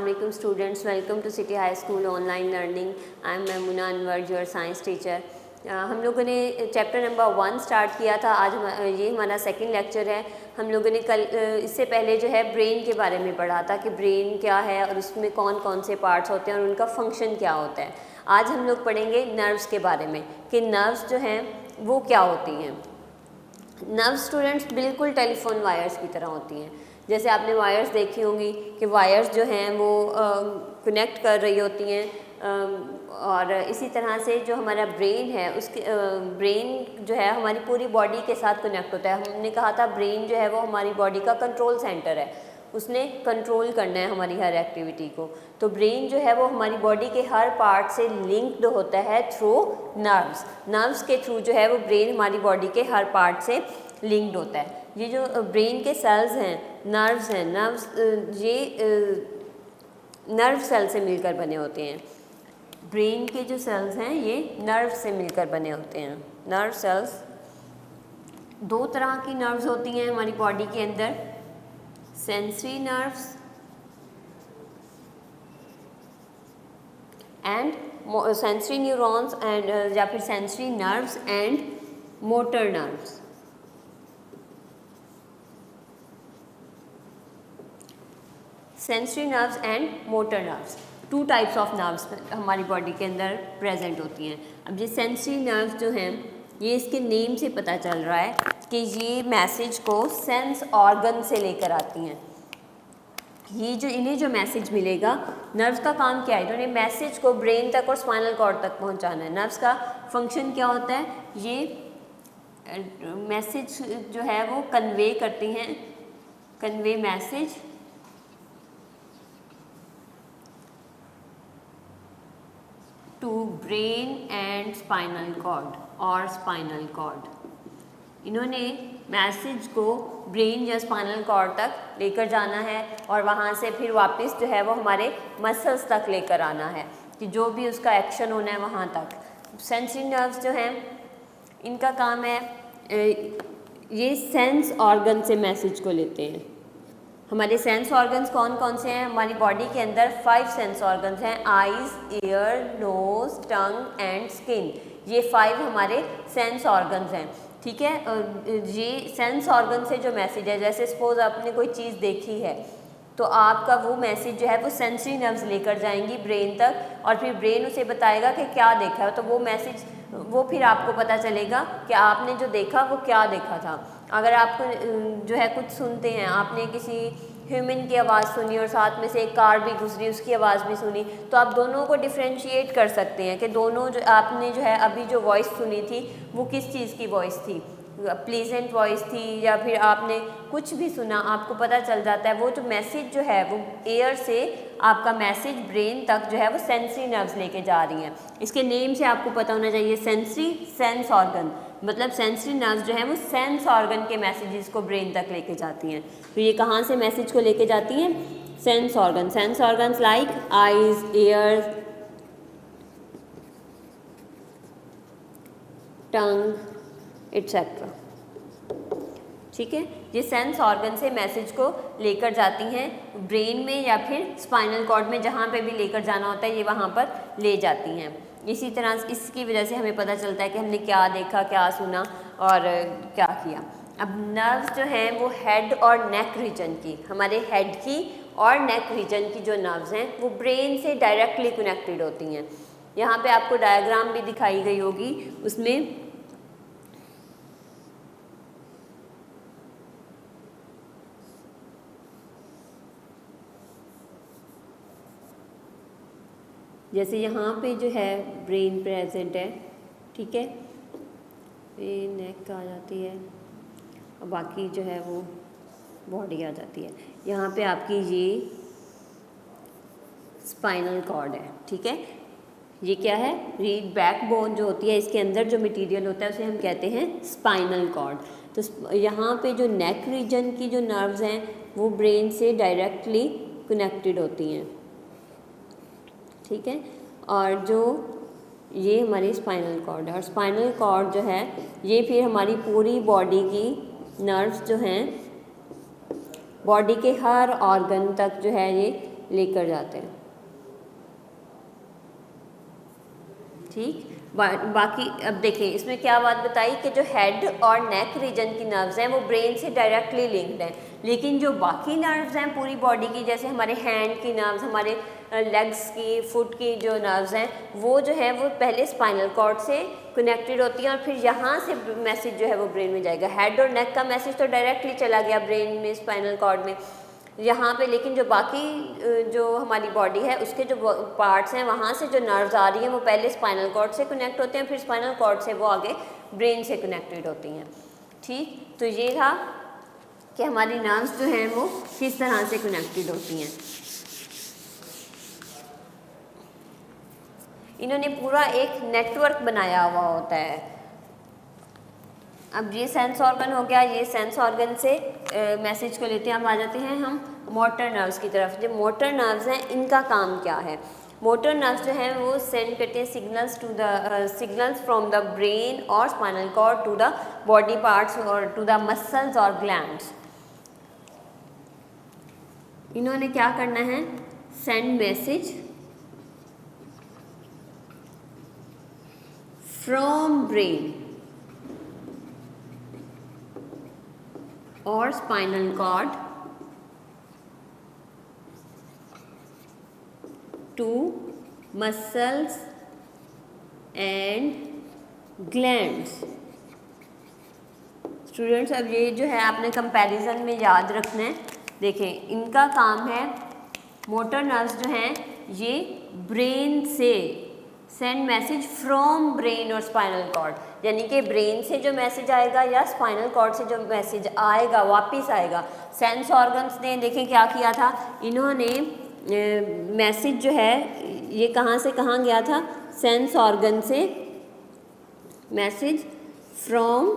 Assalamualaikum students, welcome to City High School online learning. I am Maimuna Anwar, your science teacher. हम लोगों ने chapter number 1 start किया था। आज ये हमारा सेकंड लेक्चर है। हम लोगों ने कल इससे पहले जो है ब्रेन के बारे में पढ़ा था कि ब्रेन क्या है और उसमें कौन कौन से पार्ट्स होते हैं और उनका फंक्शन क्या होता है। आज हम लोग पढ़ेंगे नर्व्स के बारे में कि नर्व्स जो हैं वो क्या होती हैं। नर्व्स स्टूडेंट्स बिल्कुल टेलीफोन वायर्स की तरह होती हैं। जैसे आपने वायर्स देखी होंगी कि वायर्स जो हैं वो कनेक्ट कर रही होती हैं और इसी तरह से जो हमारा ब्रेन है उसके ब्रेन जो है हमारी पूरी बॉडी के साथ कनेक्ट होता है। हमने कहा था ब्रेन जो है वो हमारी बॉडी का कंट्रोल सेंटर है, उसने कंट्रोल करना है हमारी हर एक्टिविटी को। तो ब्रेन जो है वो हमारी बॉडी के हर पार्ट से लिंक्ड होता है थ्रू नर्व्स। नर्व्स के थ्रू जो है वो ब्रेन हमारी बॉडी के हर पार्ट से लिंक्ड होता है। ये जो ब्रेन के सेल्स हैं, नर्व्स हैं, ये नर्व सेल से मिलकर बने होते हैं। ब्रेन के जो सेल्स हैं ये नर्व से मिलकर बने होते हैं। नर्व सेल्स, दो तरह की नर्व्स होती हैं हमारी बॉडी के अंदर, sensory nerves and sensory neurons and या फिर sensory nerves and motor nerves. Sensory nerves and motor nerves, two types of nerves हमारी बॉडी के अंदर प्रेजेंट होती हैं। अब ये सेंसरी नर्व्स जो हैं ये इसके नेम से पता चल रहा है कि ये मैसेज को सेंस ऑर्गन से लेकर आती हैं। ये जो इन्हें जो मैसेज मिलेगा, नर्व्स का काम क्या है, इन्होंने मैसेज को ब्रेन तक और स्पाइनल कॉर्ड तक पहुंचाना है। नर्व्स का फंक्शन क्या होता है, ये मैसेज जो है वो कन्वे करती हैं, convey message to brain and spinal cord और स्पाइनल कॉर्ड। इन्होंने मैसेज को ब्रेन या स्पाइनल कॉर्ड तक लेकर जाना है और वहाँ से फिर वापस जो है वो हमारे मसल्स तक लेकर आना है कि जो भी उसका एक्शन होना है वहाँ तक। सेंसरी नर्व्स जो हैं इनका काम है ये सेंस ऑर्गन से मैसेज को लेते हैं। हमारे सेंस ऑर्गन्स कौन कौन से हैं, हमारी बॉडी के अंदर 5 सेंस ऑर्गन्स हैं, eyes, ear, nose, tongue and skin. ये 5 हमारे सेंस ऑर्गन्स हैं, ठीक है। ये सेंस ऑर्गन से जो मैसेज है, जैसे सपोज आपने कोई चीज़ देखी है तो आपका वो मैसेज जो है वो सेंसरी नर्व्स लेकर जाएंगी ब्रेन तक और फिर ब्रेन उसे बताएगा कि क्या देखा है। तो वो मैसेज वो फिर आपको पता चलेगा कि आपने जो देखा वो क्या देखा था। अगर आपको जो है कुछ सुनते हैं, आपने किसी ह्यूमन की आवाज़ सुनी और साथ में से एक कार भी गुजरी उसकी आवाज़ भी सुनी, तो आप दोनों को डिफ्रेंशिएट कर सकते हैं कि दोनों जो आपने जो है अभी जो वॉइस सुनी थी वो किस चीज़ की वॉइस थी, प्लीजेंट वॉइस थी या फिर आपने कुछ भी सुना, आपको पता चल जाता है। वो जो मैसेज जो है वो एयर से आपका मैसेज ब्रेन तक जो है वो सेंसरी नर्व्स लेके जा रही हैं। इसके नेम से आपको पता होना चाहिए, सेंसरी, सेंस ऑर्गन, मतलब सेंसरी नर्व्स जो है वो सेंस ऑर्गन के मैसेजेस को ब्रेन तक लेके जाती हैं। तो ये कहाँ से मैसेज को लेके जाती हैं, sense organ. Sense organs like eyes, ears, tongue etcetera, ठीक है। ये सेंस ऑर्गन से मैसेज को लेकर जाती हैं ब्रेन में या फिर स्पाइनल कॉर्ड में, जहाँ पे भी लेकर जाना होता है ये वहाँ पर ले जाती हैं। इसी तरह इसकी वजह से हमें पता चलता है कि हमने क्या देखा, क्या सुना और क्या किया। अब नर्व्स जो हैं वो हेड और नेक रीजन की, हमारे हेड की और नेक रीजन की जो नर्व्स हैं वो ब्रेन से डायरेक्टली कनेक्टेड होती हैं। यहाँ पे आपको डायग्राम भी दिखाई गई होगी, उसमें जैसे यहाँ पे जो है ब्रेन प्रेजेंट है, ठीक है, ये नेक आ जाती है और बाकी जो है वो बॉडी आ जाती है। यहाँ पे आपकी ये स्पाइनल कॉर्ड है, ठीक है। ये क्या है, रीड बैकबोन जो होती है, इसके अंदर जो मटेरियल होता है उसे हम कहते हैं स्पाइनल कॉर्ड। तो यहाँ पे जो नेक रीजन की जो नर्व्स हैं वो ब्रेन से डायरेक्टली कनेक्टेड होती हैं, ठीक है। और जो ये हमारी स्पाइनल कॉर्ड है और स्पाइनल कॉर्ड जो है ये फिर हमारी पूरी बॉडी की नर्व्स जो हैं बॉडी के हर ऑर्गन तक जो है ये लेकर जाते हैं। ठीक, बाकी अब देखें इसमें क्या बात बताई कि जो हेड और नेक रीजन की नर्व्स हैं वो ब्रेन से डायरेक्टली लिंक्ड हैं, लेकिन जो बाकी नर्व्स हैं पूरी बॉडी की, जैसे हमारे हैंड की नर्व्स, हमारे लेग्स की, फुट की जो नर्व्स हैं वो जो है वो पहले स्पाइनल कॉर्ड से कनेक्टेड होती हैं और फिर यहाँ से मैसेज जो है वो ब्रेन में जाएगा। हेड और नेक का मैसेज तो डायरेक्टली चला गया ब्रेन में, स्पाइनल कॉर्ड में यहाँ पे, लेकिन जो बाकी जो हमारी बॉडी है उसके जो पार्ट्स हैं वहाँ से जो नर्व्स आ रही हैं वो पहले स्पाइनल कॉर्ड से कनेक्ट होते हैं, फिर स्पाइनल कॉर्ड से वो आगे ब्रेन से कनेक्टेड होती हैं। ठीक, तो ये था कि हमारी नर्व्स जो हैं वो किस तरह से कनेक्टेड होती हैं। इन्होंने पूरा एक नेटवर्क बनाया हुआ होता है। अब ये सेंस ऑर्गन हो गया, ये सेंस ऑर्गन से मैसेज को लेते हैं। अब आ जाते हैं हम मोटर नर्व्स की तरफ। जो मोटर नर्व्स हैं इनका काम क्या है? मोटर नर्व्स जो हैं वो सेंड करते हैं सिग्नल्स फ्रॉम द ब्रेन और spinal cord to the body parts और टू द मसल्स और ग्लैंड्स। इन्होंने क्या करना है? सेंड मैसेज फ्रॉम ब्रेन और spinal cord to muscles and glands. Students अब ये जो है आपने कंपैरिजन में याद रखना है। देखें इनका काम है, मोटर नर्व्स जो हैं ये ब्रेन से सेंड मैसेज फ्रॉम ब्रेन और स्पाइनल कॉर्ड, यानी कि ब्रेन से जो मैसेज आएगा या स्पाइनल कॉर्ड से जो मैसेज आएगा वापस आएगा। सेंस ऑर्गन्स ने देखें क्या किया था, इन्होंने मैसेज जो है ये कहाँ से कहाँ गया था? सेंस ऑर्गन से मैसेज फ्रॉम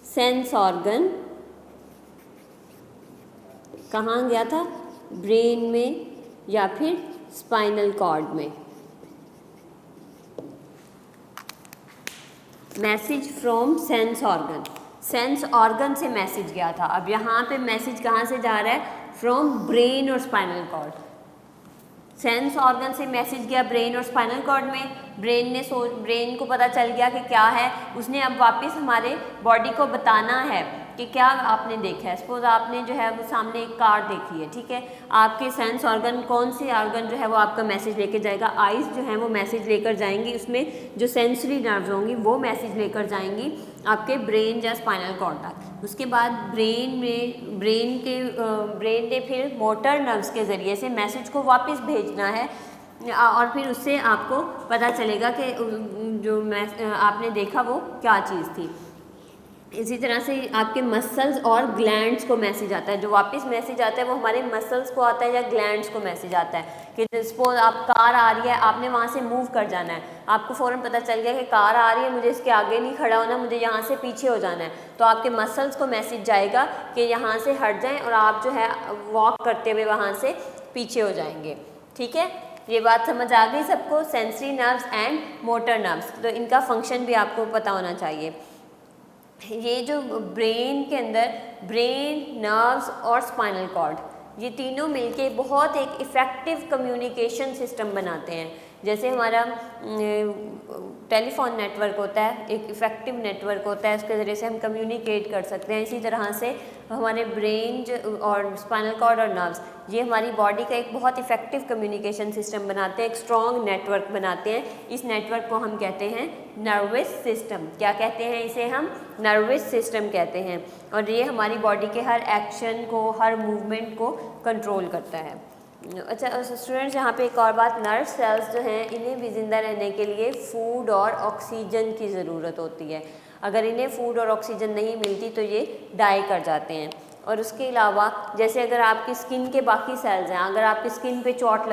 सेंस ऑर्गन कहाँ गया था? ब्रेन में या फिर स्पाइनल कॉर्ड में। Message from sense organ, sense organ से मैसेज गया था। अब यहाँ पे मैसेज कहाँ से जा रहा है? फ्रॉम ब्रेन और स्पाइनल कॉर्ड। सेंस ऑर्गन से मैसेज गया ब्रेन और स्पाइनल कॉर्ड में, ब्रेन को पता चल गया कि क्या है, उसने अब वापस हमारे बॉडी को बताना है कि क्या आपने देखा है। सपोज आपने जो है वो सामने एक कार देखी है, ठीक है, आपके सेंस ऑर्गन कौन से ऑर्गन जो है वो आपका मैसेज लेकर जाएगा? आइज़ जो है वो मैसेज लेकर जाएंगी, उसमें जो सेंसरी नर्व्स होंगी वो मैसेज लेकर जाएंगी आपके ब्रेन या स्पाइनल कॉर्ड तक। उसके बाद ब्रेन ने फिर मोटर नर्व्स के ज़रिए से मैसेज को वापस भेजना है और फिर उससे आपको पता चलेगा कि जो आपने देखा वो क्या चीज़ थी। इसी तरह से आपके मसल्स और ग्लैंड्स को मैसेज आता है, जो वापस मैसेज आता है वो हमारे मसल्स को आता है या ग्लैंड्स को मैसेज आता है कि सपोज आप कार आ रही है, आपने वहाँ से मूव कर जाना है, आपको फ़ौरन पता चल गया कि कार आ रही है, मुझे इसके आगे नहीं खड़ा होना, मुझे यहाँ से पीछे हो जाना है, तो आपके मसल्स को मैसेज जाएगा कि यहाँ से हट जाएँ और आप जो है वॉक करते हुए वहाँ से पीछे हो जाएंगे। ठीक है, ये बात समझ आ गई सबको? Sensory nerves and motor nerves, तो इनका फंक्शन भी आपको पता होना चाहिए। ये जो ब्रेन के अंदर ब्रेन, नर्व्स और स्पाइनल कॉर्ड, ये तीनों मिलके बहुत एक इफ़ेक्टिव कम्युनिकेशन सिस्टम बनाते हैं। जैसे हमारा टेलीफोन नेटवर्क होता है, एक इफ़ेक्टिव नेटवर्क होता है, उसके ज़रिए से हम कम्युनिकेट कर सकते हैं। इसी तरह से हमारे ब्रेन और स्पाइनल कॉर्ड और नर्व्स ये हमारी बॉडी का एक बहुत इफ़ेक्टिव कम्युनिकेशन सिस्टम बनाते हैं, एक स्ट्रॉन्ग नेटवर्क बनाते हैं। इस नेटवर्क को हम कहते हैं नर्वस सिस्टम। क्या कहते हैं इसे? हम नर्वस सिस्टम कहते हैं। और ये हमारी बॉडी के हर एक्शन को, हर मूवमेंट को कंट्रोल करता है। अच्छा स्टूडेंट्स, यहाँ पे एक और बात, नर्व सेल्स जो हैं इन्हें भी ज़िंदा रहने के लिए फूड और ऑक्सीजन की ज़रूरत होती है। अगर इन्हें फूड और ऑक्सीजन नहीं मिलती तो ये डाई कर जाते हैं। और उसके अलावा जैसे अगर आपकी स्किन के बाकी सेल्स हैं, अगर आपकी स्किन पे चोट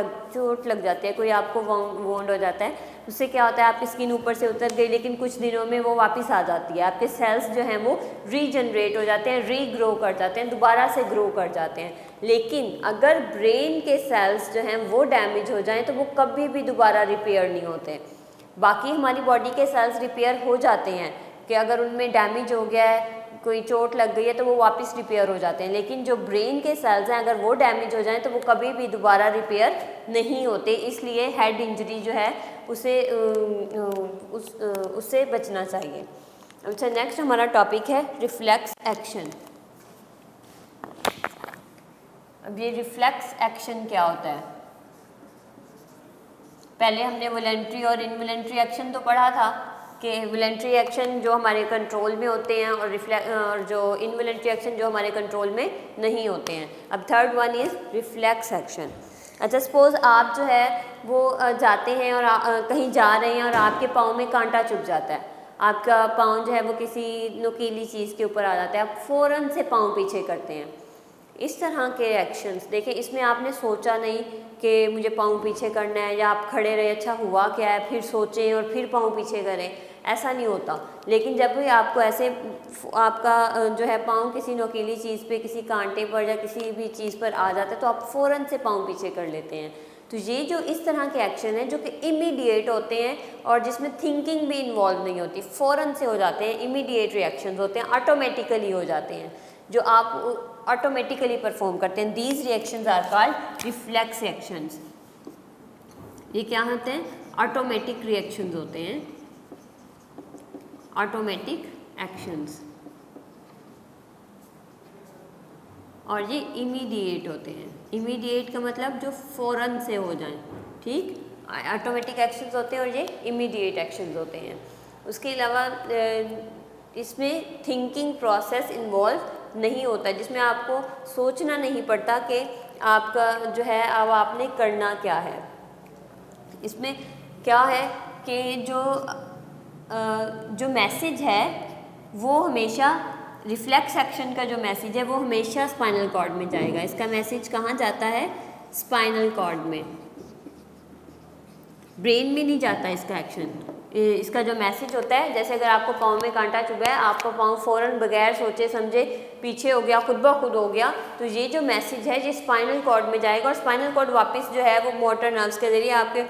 लग जाती है, कोई आपको वोंड हो जाता है, उससे क्या होता है आपकी स्किन ऊपर से उतर गई लेकिन कुछ दिनों में वो वापस आ जाती है। आपके सेल्स जो हैं वो रीजनरेट हो जाते हैं, रीग्रो कर जाते हैं, दोबारा से ग्रो कर जाते हैं। लेकिन अगर ब्रेन के सेल्स जो हैं वो डैमेज हो जाएं तो वो कभी भी दोबारा रिपेयर नहीं होते। बाकी हमारी बॉडी के सेल्स रिपेयर हो जाते हैं कि अगर उनमें डैमेज हो गया है कोई चोट लग गई है तो वो वापस रिपेयर हो जाते हैं, लेकिन जो ब्रेन के सेल्स हैं अगर वो डैमेज हो जाएं तो वो कभी भी दोबारा रिपेयर नहीं होते। इसलिए हेड इंजरी जो है उससे बचना चाहिए। अच्छा, नेक्स्ट हमारा टॉपिक है रिफ्लेक्स एक्शन। अब ये रिफ्लेक्स एक्शन क्या होता है? पहले हमने वॉलेंट्री और इनवॉलेंट्री एक्शन तो पढ़ा था कि वॉलेंट्री एक्शन जो हमारे कंट्रोल में होते हैं और जो इनवॉलेंट्री एक्शन जो हमारे कंट्रोल में नहीं होते हैं। अब third one is reflex action. अच्छा, सपोज़ आप जो है वो जाते हैं और कहीं जा रहे हैं और आपके पाँव में कांटा चुभ जाता है, आपका पाँव जो है वो किसी नुकीली चीज़ के ऊपर आ जाता है, आप फ़ौरन से पाँव पीछे करते हैं। इस तरह के एक्शंस देखें, इसमें आपने सोचा नहीं कि मुझे पाँव पीछे करना है, या आप खड़े रहे अच्छा हुआ क्या है, फिर सोचें और फिर पाँव पीछे करें, ऐसा नहीं होता। लेकिन जब भी आपको ऐसे आपका जो है पाँव किसी नुकीली चीज़ पे, किसी कांटे पर या किसी भी चीज़ पर आ जाता है तो आप फ़ौरन से पाँव पीछे कर लेते हैं। तो ये जो इस तरह के एक्शन हैं जो कि इमीडिएट होते हैं और जिसमें थिंकिंग भी इन्वॉल्व नहीं होती, फ़ौरन से हो जाते हैं, इमीडिएट रिएक्शंस होते हैं, ऑटोमेटिकली हो जाते हैं, जो आप ऑटोमेटिकली परफॉर्म करते हैं। These reactions are called reflex actions. ये क्या होते हैं? ऑटोमेटिक रिएक्शंस होते हैं, ऑटोमेटिक एक्शंस, और ये इमीडिएट होते हैं। इमीडिएट का मतलब जो फ़ौरन से हो जाएं, ठीक। ऑटोमेटिक एक्शंस होते हैं और ये इमीडिएट एक्शंस होते हैं। उसके अलावा इसमें थिंकिंग प्रोसेस इन्वॉल्व नहीं होता, जिसमें आपको सोचना नहीं पड़ता कि आपका जो है अब आपने करना क्या है। इसमें क्या है कि जो मैसेज है वो हमेशा, रिफ्लेक्स एक्शन का जो मैसेज है वो हमेशा स्पाइनल कॉर्ड में जाएगा। इसका मैसेज कहाँ जाता है? स्पाइनल कॉर्ड में, ब्रेन में नहीं जाता इसका एक्शन। इसका जो मैसेज होता है, जैसे अगर आपको पाँव में कांटा चुभा है, आपका पाँव फ़ौरन बगैर सोचे समझे पीछे हो गया, खुद ब खुद हो गया, तो ये जो मैसेज है ये स्पाइनल कॉर्ड में जाएगा और स्पाइनल कॉर्ड वापस जो है वो मोटर नर्व्स के ज़रिए आपके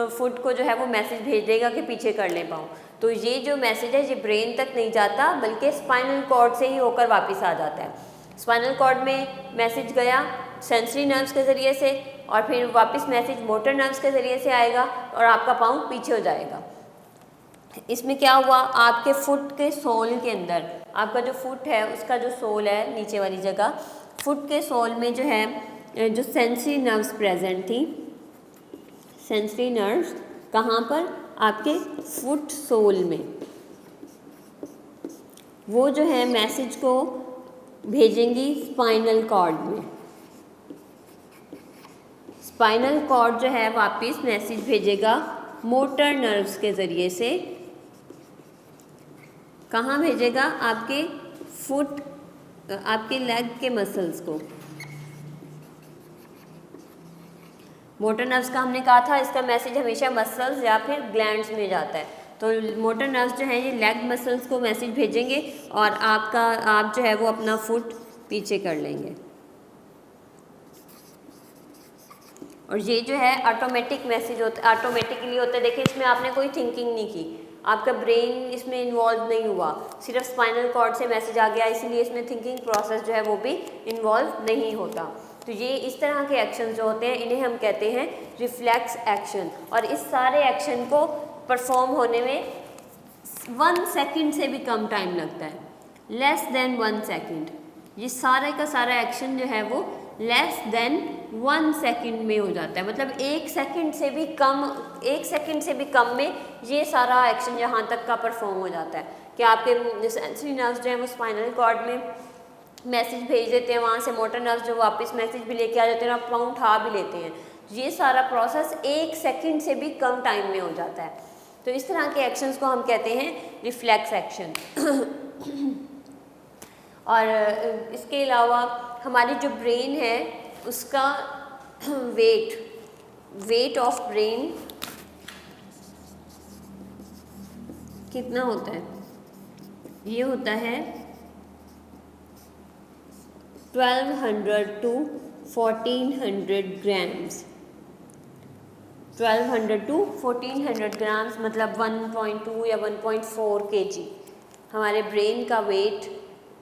फुट को जो है वो मैसेज भेज देगा कि पीछे कर लें पाँव। तो ये जो मैसेज है ये ब्रेन तक नहीं जाता, बल्कि स्पाइनल कॉर्ड से ही होकर वापस आ जाता है। स्पाइनल कॉर्ड में मैसेज गया सेंसरी नर्व्स के ज़रिए से, और फिर वापस मैसेज मोटर नर्व्स के ज़रिए से आएगा और आपका पाँव पीछे हो जाएगा। इसमें क्या हुआ, आपके फुट के सोल के अंदर, आपका जो फुट है उसका जो सोल है नीचे वाली जगह, फुट के सोल में जो है जो सेंसरी नर्व्स प्रेजेंट थी, सेंसरी नर्व्स कहाँ पर? आपके फुट सोल में, वो जो है मैसेज को भेजेंगी स्पाइनल कॉर्ड में। स्पाइनल कॉर्ड जो है वापस मैसेज भेजेगा मोटर नर्व्स के ज़रिए से। कहाँ भेजेगा? आपके फुट, आपके लेग के मसल्स को। मोटर नर्व्स का हमने कहा था इसका मैसेज हमेशा मसल्स या फिर ग्लैंड्स में जाता है, तो मोटर नर्व्स जो है ये लेग मसल्स को मैसेज भेजेंगे और आप जो है वो अपना फुट पीछे कर लेंगे। और ये जो है ऑटोमेटिक मैसेज होता है, ऑटोमेटिकली होता है। देखिए इसमें आपने कोई थिंकिंग नहीं की, आपका ब्रेन इसमें इन्वॉल्व नहीं हुआ, सिर्फ स्पाइनल कॉर्ड से मैसेज आ गया, इसलिए इसमें थिंकिंग प्रोसेस जो है वो भी इन्वॉल्व नहीं होता। तो ये इस तरह के एक्शन जो होते हैं इन्हें हम कहते हैं रिफ्लेक्स एक्शन। और इस सारे एक्शन को परफॉर्म होने में 1 सेकंड से भी कम टाइम लगता है, लेस देन 1 सेकंड। ये सारे का सारा एक्शन जो है वो लेस देन 1 सेकंड में हो जाता है, मतलब 1 सेकंड से भी कम, 1 सेकंड से भी कम में ये सारा एक्शन यहाँ तक का परफॉर्म हो जाता है कि आपके सेंसरी नर्व्स जो है वो स्पाइनल कॉर्ड में मैसेज भेज देते हैं, वहाँ से मोटर नर्व्स जो वापस मैसेज भी लेके आ जाते हैं, आप पाँव उठा भी लेते हैं। ये सारा प्रोसेस 1 सेकंड से भी कम टाइम में हो जाता है। तो इस तरह के एक्शंस को हम कहते हैं रिफ्लेक्स एक्शन। और इसके अलावा हमारी जो ब्रेन है उसका वेट ऑफ ब्रेन कितना होता है? ये होता है 1200 to 1400 ग्राम्स। 1200 to 1400 ग्राम्स मतलब 1.2 या 1.4 kg हमारे ब्रेन का वेट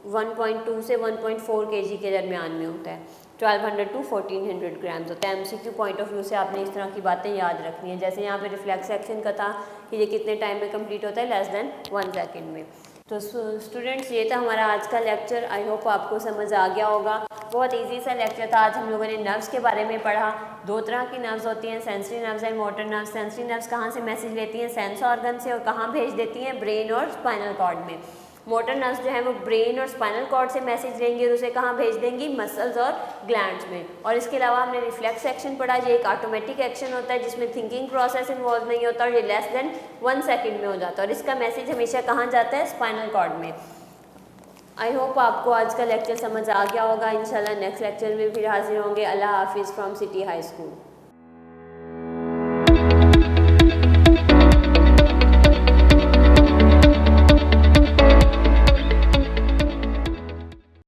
1.2 से 1.4 kg के दरमियान में होता है। 1200 टू 1400 ग्राम्स होता है। MCQ पॉइंट ऑफ व्यू से आपने इस तरह की बातें याद रखनी है। जैसे यहाँ पे रिफ्लेक्स एक्शन का था कि ये कितने टाइम में कंप्लीट होता है, लेस देन 1 सेकेंड में। तो स्टूडेंट्स, ये था हमारा आज का लेक्चर। आई होप आपको समझ आ गया होगा। बहुत इजी सा लेक्चर था। आज हम लोगों ने नर्व्स के बारे में पढ़ा। 2 तरह की नर्व्स होती हैं, sensory nerves and motor nerves. Sensory nerves कहाँ से मैसेज लेती हैं? सेंस ऑर्गन से। और कहाँ भेज देती हैं? ब्रेन और स्पाइनल कॉर्ड में। मोटर नर्व्स जो है वो ब्रेन और स्पाइनल कॉर्ड से मैसेज लेंगी और उसे कहाँ भेज देंगी? मसल्स और ग्लैंड्स में। और इसके अलावा हमने रिफ्लेक्स एक्शन पढ़ा। ये एक ऑटोमेटिक एक्शन होता है जिसमें थिंकिंग प्रोसेस इन्वॉल्व नहीं होता और ये लेस देन 1 सेकेंड में हो जाता है और इसका मैसेज हमेशा कहाँ जाता है? स्पाइनल कॉर्ड में। आई होप आपको आज का लेक्चर समझ आ गया होगा। इंशाल्लाह नेक्स्ट लेक्चर में फिर हाजिर होंगे। अल्लाह हाफिज़ फ्रॉम सिटी हाई स्कूल।